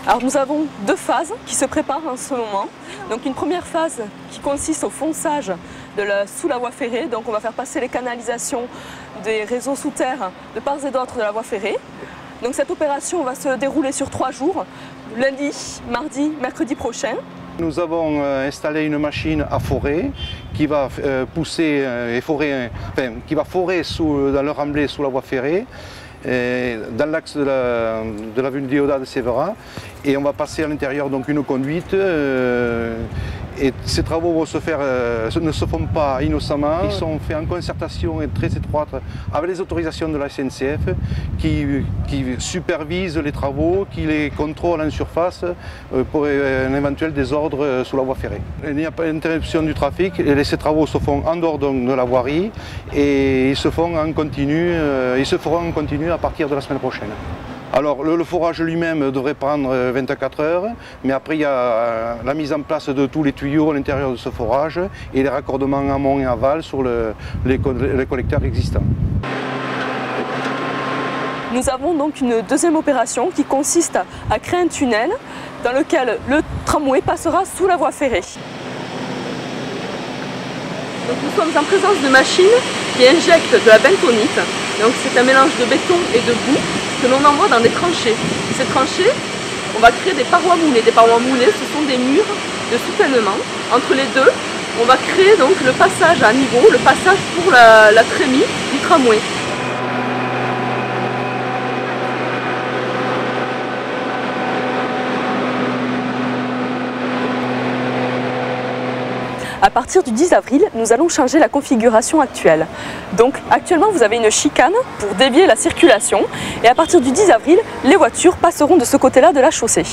Alors nous avons deux phases qui se préparent en ce moment. Donc une première phase qui consiste au fonçage sous la voie ferrée. Donc on va faire passer les canalisations des réseaux sous terre de part et d'autre de la voie ferrée. Donc cette opération va se dérouler sur 3 jours, lundi, mardi, mercredi prochain. Nous avons installé une machine à forer qui va pousser et forer, qui va forer dans le remblai sous la voie ferrée, dans l'axe de l'avenue Déodat-Séverin, et on va passer à l'intérieur donc une conduite. Et ces travaux vont ne se font pas innocemment, ils sont faits en concertation très étroite avec les autorisations de la SNCF qui supervisent les travaux, qui les contrôlent en surface pour un éventuel désordre sous la voie ferrée. Il n'y a pas d'interruption du trafic, et ces travaux se font en dehors de la voirie et ils se feront en continu à partir de la semaine prochaine. Alors le forage lui-même devrait prendre 24 heures, mais après il y a la mise en place de tous les tuyaux à l'intérieur de ce forage et les raccordements amont et aval sur les collecteurs existants. Nous avons donc une deuxième opération qui consiste à créer un tunnel dans lequel le tramway passera sous la voie ferrée. Donc nous sommes en présence de machines qui injectent de la bentonite. Donc c'est un mélange de béton et de boue que l'on envoie dans des tranchées. Ces tranchées, on va créer des parois moulées. Des parois moulées, ce sont des murs de soutènement. Entre les deux, on va créer donc le passage à niveau, le passage pour la trémie du tramway. À partir du 10 avril, nous allons changer la configuration actuelle. Donc actuellement, vous avez une chicane pour dévier la circulation et à partir du 10 avril, les voitures passeront de ce côté-là de la chaussée.